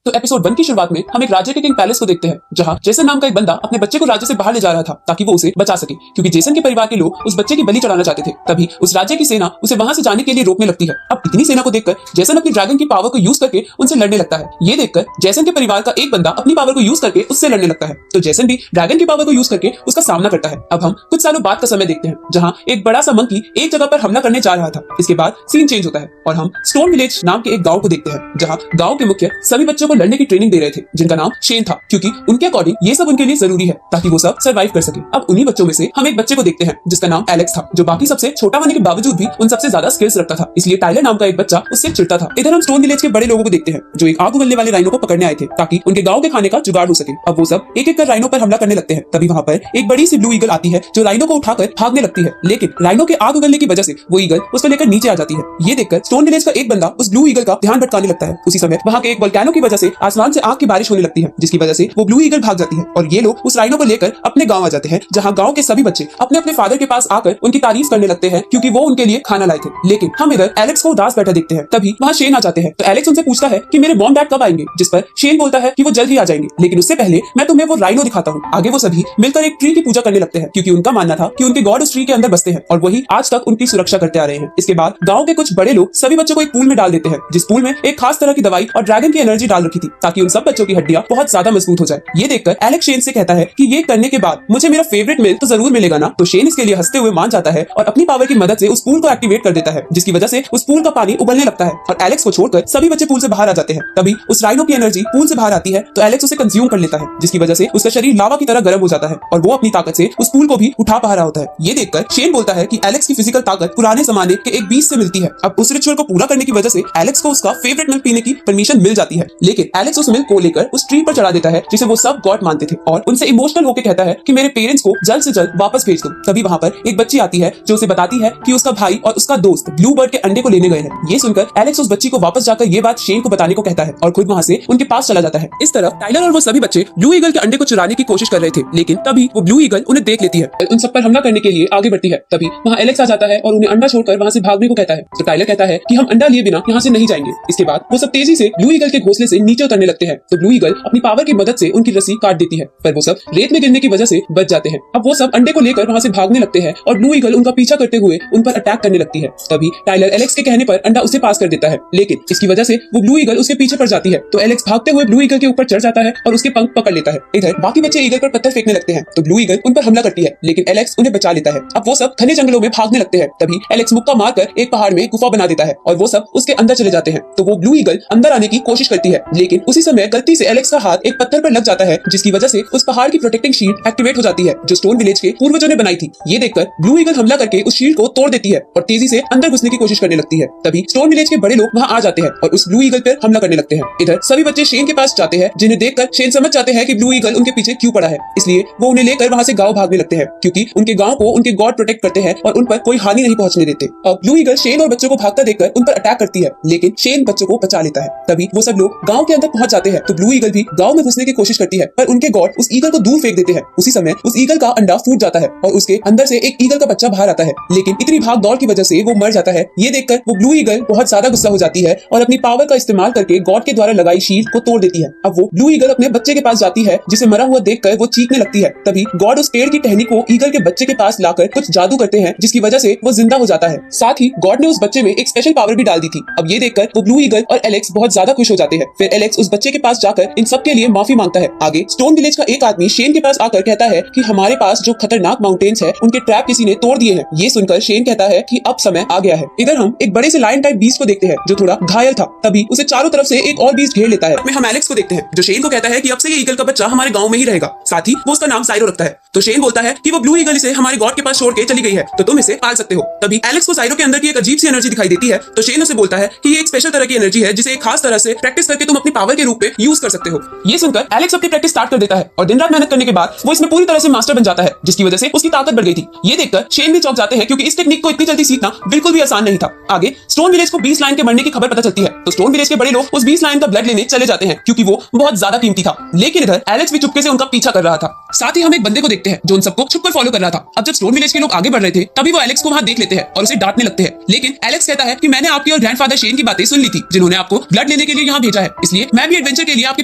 तो एपिसोड 1 की शुरुआत में हम एक राज्य के किंग पैलेस को देखते हैं, जहां जेसन नाम का एक बंदा अपने बच्चे को राज्य से बाहर ले जा रहा था ताकि वो उसे बचा सके, क्योंकि जेसन के परिवार के लोग उस बच्चे की बलि चढ़ाना चाहते थे। तभी उस राज्य की सेना उसे वहां से जाने के लिए रोकने लगती है। अब इतनी सेना को देखकर जेसन अपनी ड्रैगन की पावर को यूज करके उनसे लड़ने लगता है। ये देखकर जेसन के परिवार का एक बंदा अपनी पावर को यूज करके उससे लड़ने लगता है, तो जेसन भी ड्रैगन की पावर को यूज करके उसका सामना करता है। अब हम कुछ सालों बाद का समय देखते हैं, जहां एक बड़ा सा मंकी एक जगह पर हमला करने जा रहा था। इसके बाद सीन चेंज होता है और हम स्टोन विलेज नाम के एक गांव को देखते हैं, जहां गांव के मुखिया सभी बच्चों को लड़ने की ट्रेनिंग दे रहे थे, जिनका नाम शेन था, क्योंकि उनके अकॉर्डिंग ये सब उनके लिए जरूरी है ताकि वो सब सर्वाइव कर सके। अब उन्हीं बच्चों में से हम एक बच्चे को देखते हैं जिसका नाम एलेक्स था, जो बाकी सबसे छोटा होने के बावजूद भी उन सबसे ज्यादा स्किल्स रखता था, इसलिए टाइलर नाम का एक बच्चा उससे चिढ़ता था। इधर हम स्टोन विलेज के बड़े लोगों को देखते हैं, जो एक आग उगलने वाले राइनो को पकड़ने आए थे ताकि उनके गांव के खाने का जुगाड़ हो सके। अब वो सब एक एक कर राइनो पर हमला करने लगते हैं। तभी वहां पर एक बड़ी सी ब्लू ईगल आती है, जो राइनो को उठाकर भागने लगती है, लेकिन राइनो के आग उगलने की वजह से वो ईगल उसको लेकर नीचे आ जाती है। ये देखकर स्टोन विलेज का एक बंदा उस ब्लू ईगल का ध्यान भटकाने लगता है। उसी समय वहां के एक वोल्केनो की वजह से आसमान से आग की बारिश होने लगती है, जिसकी वजह से वो ब्लू ईगल भाग जाती है और ये लोग उस राइनो को लेकर अपने गांव आ जाते हैं, जहां गांव के सभी बच्चे अपने अपने फादर के पास आकर उनकी तारीफ करने लगते हैं, क्योंकि वो उनके लिए खाना लाए थे। लेकिन हम इधर एलेक्स को उदास बैठा देखते हैं। तभी वहां शेन आ जाते हैं, तो एलेक्स उनसे पूछता है कि मेरे मॉम डैड कब आएंगे, जिस पर शेन बोलता है कि वो जल्द ही आ जाएंगे, लेकिन उससे पहले मैं तुम्हें वो राइनो दिखाता हूँ। आगे वो सभी मिलकर एक ट्री की पूजा करने लगते हैं, क्योंकि उनका मानना था कि उनके गॉड उस ट्री के अंदर बसते हैं और वही आज तक उनकी सुरक्षा करते आ रहे हैं। इसके बाद गाँव के कुछ बड़े लोग सभी बच्चों को एक पूल में डाल देते हैं, जिस पूल में एक खास तरह की दवाई और ड्रैगन की एनर्जी डाल रखी थी, ताकि उन सब बच्चों की हड्डियां बहुत ज्यादा मजबूत हो जाए। ये देखकर एलेक्स शेन से कहता है कि ये करने के बाद मुझे मेरा फेवरेट मिल तो जरूर मिलेगा ना। तो शेन इसके लिए हंसते हुए मान जाता है और अपनी पावर की मदद से उस पूल को एक्टिवेट कर देता है, जिसकी वजह से उस पूल का पानी उबलने लगता है और एलेक्स को छोड़कर सभी बच्चे पूल से बाहर आ जाते हैं। तभी उस राइनो की एनर्जी पूल से बाहर आती है, तो एलेक्स उसे कंज्यूम कर लेता है, जिसकी वजह से उसका शरीर लावा की तरह गर्म हो जाता है और वो अपनी ताकत से उस पूल को भी उठा पा रहा होता है। ये देखकर शेन बोलता है कि एलेक्स की फिजिकल ताकत पुराने जमाने के एक बीस्ट से मिलती है। अब उस रिचुअल को पूरा करने की वजह से एलेक्स को उसका फेवरेट मिल्क पीने की परमिशन मिल जाती है, लेकिन एलेक्स उस मिल्क को लेकर उस ट्री पर चढ़ा देता है, जिसे वो सब गॉड मानते थे, और उनसे इमोशनल होकर कहता है कि मेरे पेरेंट्स को जल्द से जल्द वापस भेज दो। तभी वहां पर एक बच्ची आती है, जो उसे बताती है कि उसका भाई और उसका दोस्त ब्लू बर्ड के अंडे को लेने गए हैं। ये सुनकर एलेक्स उस बच्ची को वापस जाकर ये बात शेन को बताने को कहता है और खुद वहां से उनके पास चला जाता है। इस तरफ टाइलर और वो सभी बच्चे ब्लू ईगल के अंडे को चुराने की कोशिश कर रहे थे, लेकिन तभी वो ब्लू ईगल उन्हें देख लेती है और उन सब पर हमला करने के लिए आगे बढ़ती है। तभी वहां एलेक्स आ जाता है और उन्हें अंडा छोड़कर वहां से भागने को कहता है। तो टाइलर कहता है कि हम अंडा लिए बिना यहाँ से नहीं जाएंगे। इसके बाद वो सब तेजी से ब्लू ईगल के घोंसले से नीचे उतरने लगते हैं, तो ब्लू ईगल अपनी पावर की मदद से उनकी रस्सी काट देती है, पर वो सब रेत में गिरने की वजह से बच जाते हैं। अब वो सब अंडे को लेकर वहां से भागने लगते हैं और ब्लू ईगल उनका पीछा करते हुए उन पर अटैक करने लगती है। तभी टाइलर एलेक्स के कहने पर अंडा उसे पास कर देता है, लेकिन इसकी वजह से वो ब्लू ईगल उसके पीछे पड़ जाती है, तो एलेक्स भागते हुए ब्लू ईगल के ऊपर चढ़ जाता है और उसके पंख पकड़ लेता है। इधर बाकी बच्चे ईगल पर पत्थर फेंकने लगते हैं, तो ब्लू ईगल उन पर हमला करती है, लेकिन एलेक्स उन्हें बचा लेता है। अब वो सब घने जंगलों में भागने लगते हैं। तभी एलेक्स मुक्का मारकर एक पहाड़ में गुफा बना देता है और वो सब उसके अंदर चले जाते हैं। तो वो ब्लू ईगल अंदर आने की कोशिश करती है, लेकिन उसी समय गलती से एलेक्स का हाथ एक पत्थर पर लग जाता है, जिसकी वजह से उस पहाड़ की प्रोटेक्टिंग शील्ड एक्टिवेट हो जाती है, जो स्टोन विलेज के पूर्वजों ने बनाई थी। ये देखकर ब्लू ईगल हमला करके उस शील्ड को तोड़ देती है और तेजी से अंदर घुसने की कोशिश करने लगती है। तभी स्टोन विलेज के बड़े लोग वहां आ जाते हैं और उस ब्लू ईगल पर हमला करने लगते हैं। इधर सभी बच्चे शेन के पास जाते हैं, जिन्हें देखकर शेन समझ जाते हैं कि ब्लू ईगल उनके पीछे क्यों पड़ा है, इसलिए वो उन्हें लेकर वहां से गांव भागने लगते हैं, क्योंकि उनके गांव को उनके गॉड प्रोटेक्ट करते हैं और उन पर कोई हानि नहीं पहुंचने देते। अब ब्लू ईगल शेन और बच्चों को भागता देखकर उन पर अटैक करती है, लेकिन शेन बच्चों को बचा लेता है। तभी वो सब लोग गांव के अंदर पहुंच जाते हैं, तो ब्लू ईगल भी गांव में घुसने की कोशिश करती है, पर उनके गॉड उस ईगल को दूर फेंक देते हैं। उसी समय उस ईगल का अंडा फूट जाता है और उसके अंदर से एक ईगल का बच्चा बाहर आता है, लेकिन इतनी भाग दौड़ की वजह से वो मर जाता है। ये देखकर वो ब्लू ईगल बहुत ज्यादा गुस्सा हो जाती है और अपनी पावर का इस्तेमाल करके गॉड के द्वारा लगाई शील्ड को तोड़ देती है। अब वो ब्लू ईगल अपने बच्चे के पास जाती है, जिसे मरा हुआ देखकर वो चीखने लगती है। तभी गॉड उस पेड़ की टहनी को ईगल के बच्चे के पास लाकर कुछ जादू करते हैं, जिसकी वजह से वो जिंदा हो जाता है। साथ ही गॉड ने उस बच्चे में एक स्पेशल पावर भी डाल दी थी। अब ये देखकर वो ब्लू ईगल और एलेक्स बहुत ज्यादा खुश हो जाते हैं। फिर एलेक्स उस बच्चे के पास जाकर इन सब के लिए माफी मांगता है। आगे स्टोन विलेज का एक आदमी शेन के पास आकर कहता है कि हमारे पास जो खतरनाक माउंटेन्स है, उनके ट्रैप किसी ने तोड़ दिए हैं। ये सुनकर शेन कहता है कि अब समय आ गया है। इधर हम एक बड़े से लायन टाइप बीस्ट को देखते हैं, जो थोड़ा घायल था। तभी उसे चारों तरफ से एक और बीस्ट घेर लेता है। हम एलेक्स को देखते हैं, जो शेन को कहता है कि अब से ये ईगल का बच्चा हमारे गांव में ही रहेगा, साथ ही वो उसका नाम साइरो रखता है। तो शेन बोलता है कि वो ब्लू ईगल इसे हमारे गॉड के पास छोड़ के चली गई है, तो तुम इसे पाल सकते हो। तभी एलेक्स को साइरो के अंदर की एक अजीब सी एनर्जी दिखाई देती है, तो शेन उसे बोलता है कि ये एक स्पेशल तरह की एनर्जी है, जिसे एक खास तरह से प्रैक्टिस करके तुम अपनी पावर के रूप में यूज कर सकते हो। ये सुनकर एलेक्स अपनी प्रैक्टिस स्टार्ट कर देता है और दिन रात मेहनत करने के बाद वो इसमें पूरी तरह से मास्टर बन जाता है, जिसकी वजह से उसकी ताकत बढ़ गई थी। ये देखकर शेन भी चौंक जाते हैं, क्योंकि इस टेक्निक को इतनी जल्दी सीखना बिल्कुल भी आसान नहीं था। आगे स्टोन विलेज को 20 लायन के मरने की खबर पता चलती है, तो स्टोन विलेज के बड़े लोग उस 20 लायन का ब्लड लेने चले जाते हैं, क्योंकि वो बहुत ज्यादा कीमती था। लेकिन इधर एलेक्स भी चुपके से उनका पीछा कर रहा था। साथ ही हम एक बंदे को देखते हैं जो उन सबको छुपकर फॉलो कर रहा था। अब जब स्टोन विलेज के लोग आगे बढ़ रहे थे तभी वो एलेक्स को वहां देख लेते हैं और उसे डांटने लगते हैं। लेकिन एलेक्स कहता है कि मैंने आपकी और ग्रैंडफादर शेन की बातें सुन ली थी जिन्होंने आपको ब्लड लेने के लिए यहाँ भेजा है, इसलिए मैं भी एडवेंचर के लिए आपके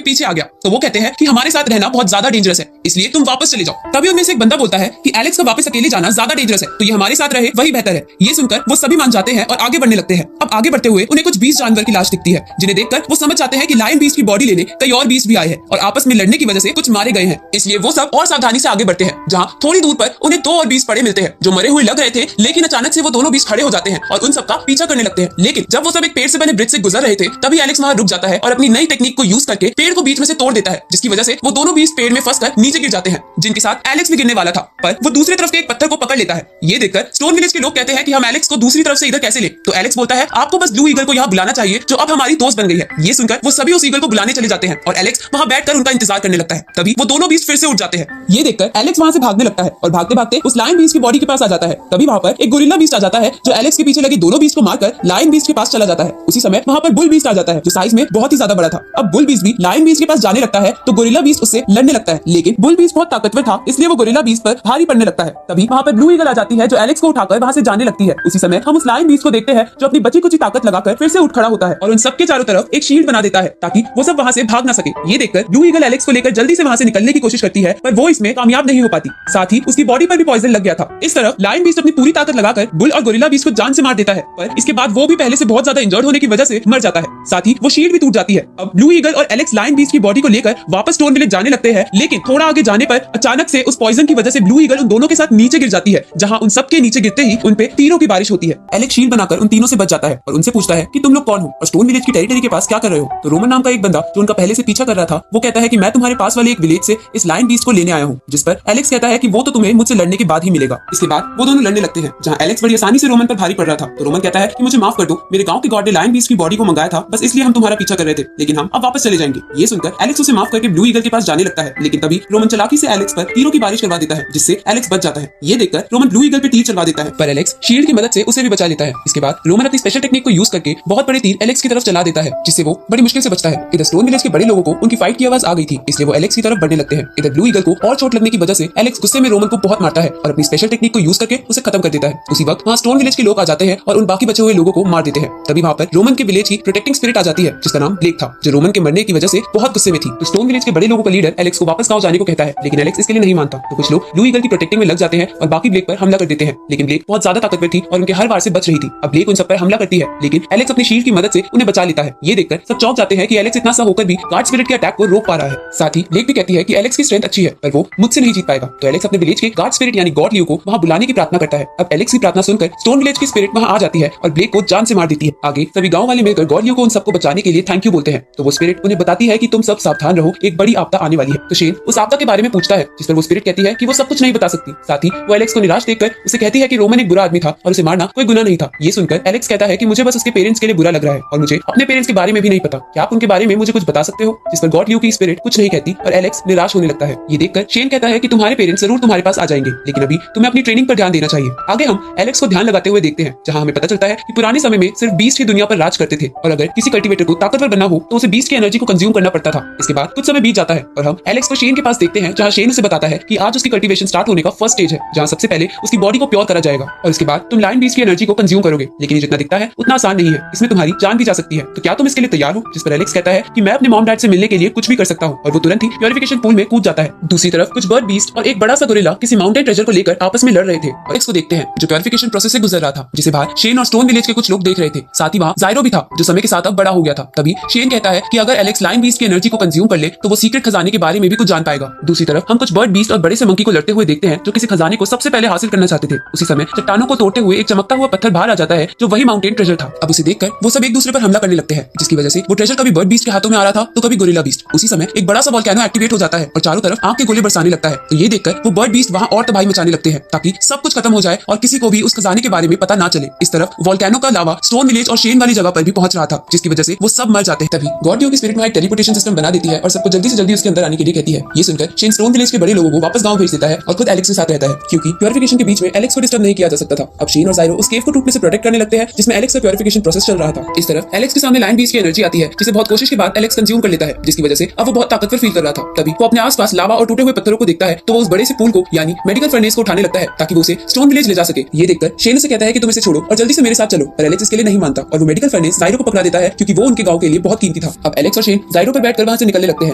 पीछे आ गया। तो वो कहते हैं कि हमारे साथ रहना बहुत ज्यादा डेंजरस है, इसलिए तुम वापस चले जाओ। तभी उनमें से एक बंदा बोलता है कि एलेक्स का वापस अकेले जाना ज्यादा डेंजरस है, तो ये हमारे साथ रहे वही बेहतर है। ये सुनकर वो सभी मान जाते हैं और आगे बढ़ने लगते हैं। अब आगे बढ़ते हुए उन्हें कुछ 20 जानवर की लाश दिखती है जिन्हें देखकर वो समझ जाते हैं कि लायन बीस्ट की बॉडी लेने कई और बीस्ट भी आए हैं और आपस में लड़ने की वजह से कुछ मारे गए हैं। इसलिए वो सब और सावधानी से आगे बढ़ते हैं, जहाँ थोड़ी दूर पर उन्हें 2 और बीस्ट पड़े मिलते हैं जो मरे हुए लग रहे थे। लेकिन अचानक से वो दोनों बीस्ट खड़े हो जाते हैं और उन सबका पीछा करने लगते हैं। लेकिन जब वो सब एक पेड़ से बने ब्रिज से गुजर रहे थे तभी एलेक्स वहां रुक जाता है और अपनी नई टेक्निक को यूज करके पेड़ को बीच में से तोड़ देता है, जिसकी वजह से वो दोनों बीस्ट पेड़ में फंसकर नीचे गिर जाते हैं, जिनके साथ एलेक्स भी गिरने वाला था। पर वो दूसरी तरफ के एक पत्थर को पकड़ लेता है। ये देखकर स्टोन विलेज के लोग कहते हैं कि हम एलेक्स को दूसरी तरफ से इधर कैसे ले। तो एलेक्स बोलता है आपको बस ब्लू ईगल को यहाँ बुलाना चाहिए जो अब हमारी दोस्त बन गई है। ये सुनकर वो सभी उस ईगल को बुलाने चले जाते हैं और एलेक्स वहां बैठकर उनका इंतजार करने लगता है। तभी वो दोनों बीस्ट फिर से उठ जाते हैं। ये देखकर एलेक्स वहां से भागने लगता है और भागते भागते उस लायन बीस्ट की बॉडी के पास आ जाता है। तभी वहां पर एक गोरिल्ला बीस्ट आ जाता है जो एलेक्स के पीछे लगे दोनों बीस्ट को मारकर लायन बीस्ट के पास चला जाता है। उसी समय वहां पर बुल बीस्ट आ जाता है जो साइज में बहुत ही ज्यादा बड़ा था। अब बुल बीस्ट भी लायन बीस्ट के पास जाने लगता है तो गोरिल्ला बीस्ट उससे लड़ने लगता है, लेकिन बुल बीस्ट बहुत ताकतवर था इसलिए वो गोरिल्ला बीस्ट पर भारी पड़ने लगता है। तभी वहां पर ब्लू ईगल आ जाती है जो एलेक्स को उठाकर वहां से जाने लगती है। उसी समय हम उस लायन बीस्ट को देखते हैं जो अपनी बची कुची ताकत लगाकर फिर से उठ खड़ा होता है और उन सबके चारों तरफ एक शील्ड बना देता है ताकि वो सब वहां से भाग ना सके। ये देखकर ब्लू ईगल एलेक्स को लेकर जल्दी से वहां से निकलने की कोशिश करती है पर वो इसमें कामयाब नहीं हो पाती। साथ ही उसकी बॉडी पर भी पॉइजन लग गया था। इस तरफ लायन बीस्ट अपनी पूरी ताकत लगाकर बुल और गोरिल्ला बीस्ट को जान से मार देता है, पर इसके बाद वो भी पहले से बहुत ज्यादा इंजर्ड होने की वजह से मर जाता है। साथ ही वो शील्ड भी टूट जाती है। अब ब्लू ईगल और एलेक्स लायन बीस्ट की बॉडी को लेकर वापस स्टोन विलेज जाने लगते हैं, लेकिन थोड़ा आगे जाने पर अचानक से उस पॉइजन की वजह से ब्लू ईगल उन दोनों के साथ नीचे गिर जाती है, जहां उन सबके नीचे गिरते ही उन पे तीरों की बारिश होती है। एलेक्स शील्ड बनाकर उन तीनों से बच जाता है और उनसे पूछता है कि तुम लोग कौन हो और स्टोन विलेज की टेरिटरी के पास क्या कर रहे हो। तो रोमन नाम का एक बंदा जो उनका पहले से पीछा कर रहा था वो कहता है कि मैं तुम्हारे पास वाले एक विलेज से इस लायन बीस्ट को लेने आया हूँ, जिस पर एलेक्स कहता है कि वो तो तुम्हें मुझसे लड़ने के बाद ही मिलेगा। इसके बाद वो दोनों लड़ने लगते हैं जहाँ एलेक्स बड़ी आसानी से रोमन पर भारी पड़ रहा था। तो रोमन कहता है कि मुझे माफ कर दो, मेरे गांव के गॉड ने लायन बीस्ट की बॉडी को मंगाया था, बस इसलिए हम तुम्हारा पीछा कर रहे थे, लेकिन हम अब वापस चले जाएंगे। ये सुनकर एलेक्स उसे माफ करके ब्लू ईगल के पास जाने लगता है, लेकिन तभी रोमन चालाकी से एलेक्स पर तीरों की बारिश करवा देता है जिससे एलेक्स बच जाता है। ये देखकर रोमन ब्लू ईगल पे तीर चलवा देता है पर एलेक्स शील्ड की मदद से उसे भी बचा लेता है। इसके बाद रोमन अपनी स्पेशल टेक्निक को यूज करके बहुत बड़े तीर एलेक्स की तरफ चला देता है जिससे वो बड़ी मुश्किल से बचता है। इधर स्टोन विलेज के बड़े लोगों को उनकी फाइट की आवाज आ गई थी, इसलिए वो एलेक्स की तरफ बढ़ने लगते हैं। इधर ब्लू ईगल को और चोट लगने की वजह से एलेक्स गुस्से में रोमन को बहुत मारता है और अपनी स्पेशल टेक्निक को यूज करके उसे खत्म कर देता है। उसी वक्त वहाँ स्टोन विलेज के लोग आ जाते हैं और उन बाकी बचे हुए लोगों को मार देते हैं। तभी वहाँ पर रोमन के विलेज की प्रोटेक्टिंग स्पिरिट आ जाती है जिसका नाम ब्लेक था, जो रोमन के मरने की वजह से बहुत गुस्से में थी। तो स्टोन विलेज के बड़े लोगों का लीडर एलेक्स को वापस गांव जाने को कहता है, लेकिन एलेक्स इसके लिए नहीं मानता। तो कुछ लोग ब्लू ईगल की प्रोटेक्टिंग में लग जाते हैं और बाकी ब्लेक पर हमला कर देते हैं, लेकिन ब्लेक बहुत ज्यादा ताकतवर थी और उनके हर वार से बच रही थी। अब ब्लेक उन सब पर हमला करती है, लेकिन एलेक्स अपनी शील्ड की मदद से उन्हें बचा लेता है। ये देखकर सब चौंक जाते हैं कि एलेक्स इतना सा होकर भी गार्ड स्पिरिट के अटैक को रोक पा रहा है। साथ ही ब्लेक भी कहती है कि एलेक्स की स्ट्रेंथ अच्छी है पर वो मुझसे नहीं जीत पाएगा। तो एलेक्स अपने विलेज के गार्ड स्पिरिट यानी गॉड लियो को वहां बुलाने की प्रार्थना करता है। अब एलेक्स की प्रार्थना सुनकर स्टोन विलेज की स्पिरिट वहां आ जाती है और ब्लेक को जान से मार देती है। आगे सभी गांव वाले मिलकर गॉड लियो को उन सबको बचाने के लिए थैंक यू बोलते हैं। तो वो स्पिरिट उन्हें बताती है कि तुम सब सावधान रहो, एक बड़ी आपदा आने वाली है। तो शेन उस आपदा के बारे में पूछता है जिस पर वो स्पिरिट कहती है कि वो सब कुछ नहीं बता सकती। साथ ही वो एलेक्स को निराश देखकर उसे कहती है कि रोमन एक बुरा आदमी था और उसे मारना कोई गुनाह नहीं था। ये सुनकर एलेक्स कहता है कि मुझे बस उसके पेरेंट्स के लिए बुरा लग रहा है और मुझे अपने पेरेंट्स के बारे में भी नहीं पता, क्या आप उनके बारे में मुझे कुछ बता सकते हो। जिस पर गॉड लियो की स्पिरिट कुछ नहीं कहती और एलेक्स निराश होने लगता है। ये देखकर शेन कहता है कि तुम्हारे पेरेंट्स जरूर तुम्हारे पास आ जाएंगे, लेकिन अभी तुम्हें अपनी ट्रेनिंग पर ध्यान देना चाहिए। आगे हम एलेक्स को ध्यान लगाते हुए देखते हैं जहां हमें पता चलता है कि पुराने समय में सिर्फ बीस्ट ही दुनिया पर राज करते थे और अगर किसी कल्टीवेटर को ताकतवर बनना हो तो उसे बीस्ट की एनर्जी को कंज्यूम करना पड़ता था। इसके बाद कुछ समय बीत जाता है और हम एलेक्स को शेन के पास देखते हैं जहां शेन उसे बताता है कि आज उसकी कल्टीवेशन स्टार्ट होने का फर्स्ट स्टेज है, जहां सबसे पहले उसकी बॉडी को प्योर करा जाएगा और इसके बाद तुम लायन बीस्ट की एनर्जी को कंज्यूम करोगे। लेकिन ये जितना दिखता है उतना आसान नहीं है, इसमें तुम्हारी जान भी जा सकती है। तो क्या तुम इसके लिए तैयार हो। जिस पर एलेक्स कहता है कि मैं अपने मॉम डैड से मिलने के लिए कुछ भी कर सकता हूँ और वो तुरंत ही प्योरिफिकेशन पूल में कूद जाता है। दूसरी तरफ कुछ बर्ड बीस्ट और एक बड़ा सा गोरिल्ला किसी माउंटेन ट्रेजर को लेकर आपस में लड़ रहे थे और इसको देखते हैं जो प्योरिफिकेशन प्रोसेस से गुजर रहा था, जिसे बाहर शेन और स्टोन विलेज के कुछ लोग देख रहे थे। साथ ही वहाँ जायरो भी था जो समय के साथ अब बड़ा हो गया था। तभी शेन कहता है कि अगर एलेक्स लायन बीस्ट की एनर्जी को कंज्यूम कर ले तो वो सीक्रेट खजाने के बारे में भी कुछ जान पाएगा। दूसरी तरफ हम कुछ बर्ड बीस्ट और बड़े से मंकी को लड़ते हुए देखते हैं जो किसी खजाने को सबसे पहले हासिल करना चाहते थे। उसी समय चट्टानों को तोड़ते हुए एक चमकता हुआ पत्थर बाहर आ जाता है जो वही माउंटेन ट्रेजर था। अब उसे देखकर वो सब एक दूसरे पर हमला करने लगते हैं, जिसकी वजह से वो ट्रेजर कभी बर्ड बीस्ट के हाथों में आ रहा था तो कभी गोरिल्ला बीस्ट। उसी समय एक बड़ा सा वोल्केनो एक्टिवेट हो जाता है और चारों तरफ आग के गोले बरसाने लगता है। तो ये देखकर वो बर्ड बीस्ट वहाँ और तबाही मचाने लगते हैं ताकि सब कुछ खत्म हो जाए और किसी को भी उस खजाने के बारे में पता ना चले। इस तरफ वोल्केनो का लावा स्टोन विलेज और शेन वाली जगह पर भी पहुंच रहा था, जिसकी वजह से वो सब मर जाते हैं। तभी गॉड लियो की स्पिरिट में एक टेलीपोर्टेशन सिस्टम बना देती है और सबको जल्दी से जल्दी उसके अंदर आने के लिए कहती है। ये सुनकर देखकर शेन स्टोन विलेज के बड़े लोगों को वापस गांव भेज देता है और खुद एलेक्स के साथ रहता है, क्योंकि प्योरिफिकेशन के बीच में एलेक्स को डिस्टर्ब नहीं किया जा सकता था। अब शेन और जायरो उस केव को टूटने से प्रोटेक्ट करने लगते हैं जिसमें एलेक्स का प्योरिफिकेशन प्रोसेस चल रहा था। इस तरफ एलेक्स के सामने लायन बीस्ट की एनर्जी आती है, जिसे बहुत कोशिश के बाद एलेक्स कंज्यूम कर लेता है, जिसकी वजह से अब वो बहुत ताकतवर फील कर रहा था। तभी वो अपने आसपास लावा और टूटे हुए पत्थरों को देखता है, तो वो उस बड़े से पूल को यानी मेडिकल फर्नेस को उठाने लगता है ताकि वो उसे स्टोन विलेज ले जा सके। ये देखकर शेन उसे कहता है कि तुम इसे छोड़ो और जल्दी से मेरे साथ चलो, पर एलेक्स इसके लिए नहीं मानता और वो मेडिकल फर्नेस जायरो को पकड़ा देता है, क्योंकि वो उनके गांव के लिए बहुत कीमती था। अब एलेक्स और शेन जायरो पर बैठकर वहां से निकलने लगते हैं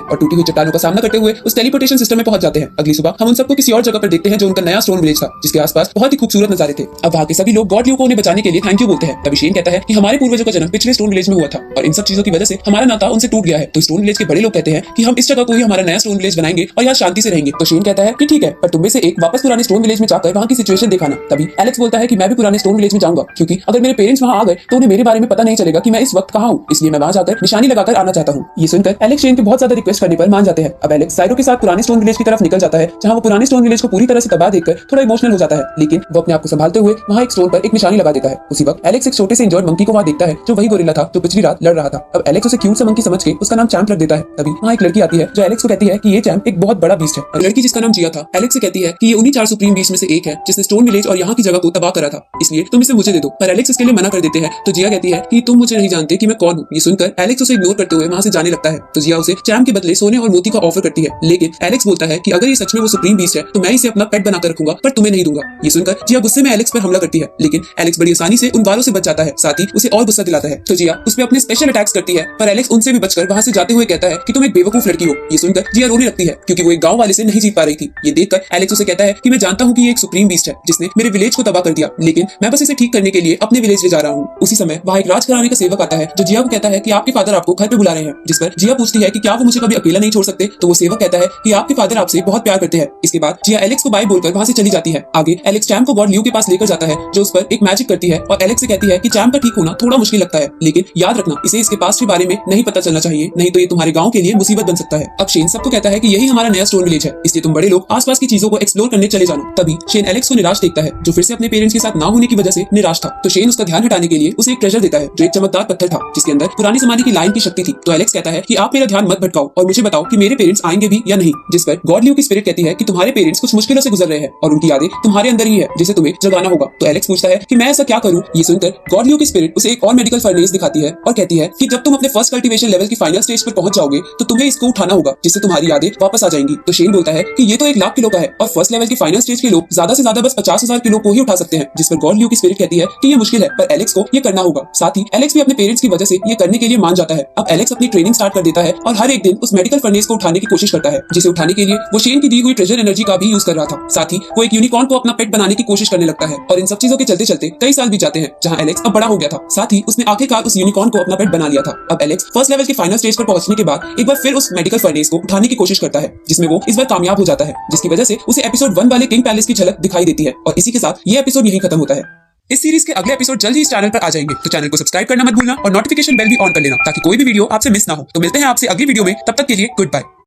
और टूटी हुई चट्टानों का सामना करते हुए उस टेलीपोर्टेशन सिस्टम में पहुंच जाते हैं। अगली सुबह हम उन सबको किसी और जगह पर देखते हैं जो उनका नया स्टोन विलेज था, जिसके आसपास बहुत ही खूबसूरत नजारे थे। अब वहां के सभी लोग गॉड ल्यू को उन्हें बचाने के लिए थैंक यू बोलते हैं। तभी शेन कहता है कि हमारे पूर्वजों का जन्म पिछले स्टोन विलेज में हुआ था और इन सब चीजों की वजह से हमारा नाता उनसे टूट गया है। तो स्टोन विलेज के बड़े लोग कहते हैं कि हम इस जगह को ही हमारा नया स्टोन विलेज बनाएंगे और यहाँ शांति से रहेंगे। तो शेन कहता है कि ठीक है, पर तुम में से एक वापस पुराने स्टोन विलेज में जाकर वहाँ की सिचुएशन दिखाना। तभी एलेक्स बोलता है कि मैं भी पुराने स्टोन विलेज में जाऊंगा, क्योंकि अगर मेरे पेरेंट्स वहाँ आ गए तो उन्हें मेरे बारे में पता नहीं चलेगा कि मैं इस वक्त कहाँ हूँ, इसलिए मैं वहाँ जाकर निशानी लगाकर आना चाहता हूँ। ये सुनकर एलेक्स शेन के बहुत ज्यादा रिक्वेस्ट करने पर मान जाते हैं। अब एलेक्स जायरो के साथ पुराने स्टोन विलेज की तरफ निकल जाता है, जहाँ वो पुराने स्टोन विलेज को पूरी तरह से तबाह देखकर थोड़ा इमोशनल हो जाता है, लेकिन वो अपने आप को संभालते हुए वहाँ एक स्टोन पर एक निशानी लगा देता है। उसी वक्त एलेक्स एक छोटे से इंजर्ड मंकी को वहाँ देखता है, जो वही गोरिल्ला था जो पिछली रात लड़ रहा था। अब एलेक्स उसे क्यूट सा मंकी समझ के उसका नाम चैंप रख देता है। तभी वहाँ एक लड़की आती है जो एलेक्स को कहती है कि ये चैंप एक बहुत बड़ा बीस्ट है, और लड़की जिसका नाम जिया था एलेक्स से कहती है कि ये उन्हीं 4 सुप्रीम बीस्ट में से एक है जिसने स्टोन विलेज और यहाँ की जगह को तबाह करा था, इसलिए तुम इसे मुझे दे दो। पर एलेक्स इसके लिए मना कर देते हैं। तो जिया कहती है कि तुम मुझे नहीं जानते कि मैं कौन हूँ। ये सुनकर एलेक्स उसे इग्नोर करते हुए वहाँ से जाने लगता है। तो जिया उसे चैंप के बदले सोने और मोती का ऑफर करती है, लेकिन एलेक्स बोलता है कि अगर ये सच में वो सुप्रीम बीस्ट है तो मैं इसे अपना पेट बनाकर रखूंगा, पर तुम्हें नहीं दूंगा। ये सुनकर जिया गुस्से में एलेक्स पर हमला करती है, लेकिन एलेक्स बड़ी आसानी से उन वारों से बच जाता है, साथ ही उसे और गुस्सा दिलाता है। तो जिया उस पर अपने स्पेशल अटैक्स करती है, पर एलेक्स उनसे भी बचकर वहाँ से जाते हुए कहता है कि तुम एक बेवकूफ लड़की हो। ये सुनकर जिया रोने लगती है, क्योंकि वो एक गांव वाले से नहीं जीत पा रही थी। ये देखकर एलेक्स उसे कहता है कि मैं जानता हूँ कि ये एक सुप्रीम बीस्ट है जिसने मेरे विलेज को तबाह कर दिया, लेकिन मैं बस इसे ठीक करने के लिए अपने विलेज ले जा रहा हूँ। उसी समय वहाँ एक राजघराने का सेवक आता है जो जिया को कहता है कि आपके फादर आपको घर पे बुला रहे हैं, जिस पर जिया पूछती है कि क्या वो मुझे कभी अकेला नहीं छोड़ सकते। तो वो सेवक कहता है कि आपके फादर आपसे बहुत प्यार करते हैं। इसके बाद जिया एलेक्स को बाय बोलकर वहाँ से चली जाती है। आगे एलेक्स चैंप को गॉड ल्यू के पास लेकर जाता है, जो उस पर एक मैजिक करती है और एलेक्स से कहती है कि चैंप का ठीक होना थोड़ा मुश्किल लगता है, लेकिन याद रखना इसे इसके पास्ट के बारे में नहीं पता चलना चाहिए, नहीं तो ये तुम्हारे गाँव के लिए मुसीबत बन सकता है। अब शेन सबको कहता है कि यही हमारा नया स्टोन विलेज है, इसलिए तुम बड़े लोग आसपास की चीजों को एक्सप्लोर करने चले जाना। तभी शेन एलेक्स को निराश देखता है, जो फिर से अपने पेरेंट्स के साथ ना होने की वजह से निराश था। तो शेन उसका ध्यान हटाने के लिए उसे एक ट्रेजर देता है, जो एक चमकदार पत्थर था जिसके अंदर पुराने जमाने की लाइन की शक्ति थी। तो एलेक्स कहता है कि आप मेरा ध्यान मत भटकाओ और मुझे बताओ कि मेरे पेरेंट्स आएंगे भी या नहीं। जिस पर गॉड ल्यू की स्पिरिट कहती है कि तुम्हारे पेरेंट्स कुछ मुश्किलों से गुजर रहे हैं और उनकी यादें तुम्हारे अंदर ही है, जिसे तुम्हें जगाना होगा। तो एलेक्स पूछता है कि मैं ऐसा क्या करूं। ये सुनकर गॉड ल्यू की स्पिरिट उसे एक और मेडिकल फर्नेस दिखाती है और कहती है कि जब तुम अपने फर्स्ट कल्टीवेशन लेवल की फाइनल स्टेज पर पहुंच जाओगे तो तुम्हें इसको उठाना होगा, जिससे तुम्हारी यादें वापस आ जाएंगी। तो शेन बोलता है कि ये तो 1 लाख किलो का है और फर्स्ट लेवल की फाइनल स्टेज के लोग ज्यादा से ज्यादा बस 50,000 किलो को ही उठा सकते हैं। जिस पर गॉड ल्यू की स्पिरिट कहती है कि ये मुश्किल है, पर एलेक्स को ये करना होगा। साथ ही एलेक्स भी अपने पेरेंट्स की वजह से ये करने के लिए मान जाता है। अब एलेक्स अपनी ट्रेनिंग स्टार्ट कर देता है और हर एक दिन उस मेडिकल फर्नेस को उठाने की कोशिश करता है, जिसे उठाने के लिए वो शेन की दी हुई ट्रेजर एनर्जी का भी यूज कर रहा था। साथ ही वो एक यूनिकॉर्न को अपना पेट बनाने की कोशिश करने लगता है और इन सब चीजों के चलते चलते कई साल बीत जाते हैं, जहां एलेक्स अब बड़ा हो गया था। साथ ही उसने आखिरकार उस यूनिकॉर्न को अपना पेट बना लिया था। अब एलेक्स फर्स्ट लेवल के फाइनल स्टेज पर पहुंचने के बाद एक बार फिर उस मेडिकल फर्नेस को उठाने की कोशिश करता है, जिसमें वो इस बार कामयाब हो जाता है, जिसकी वजह से उसे एपिसोड 1 वाले किंग पैलेस की झलक दिखाई देती है। और इसी के साथ ये एपिसोड यहीं खत्म होता है। इस सीरीज के अगले एपिसोड जल्द ही इस चैनल पर आ जाएंगे, तो चैनल को सब्सक्राइब करना मत भूलना और नोटिफिकेशन बेल भी ऑन कर लेना, ताकि कोई भी वीडियो आपसे मिस ना हो। तो मिलते हैं आपसे अगली वीडियो में, तब तक के लिए गुड बाय।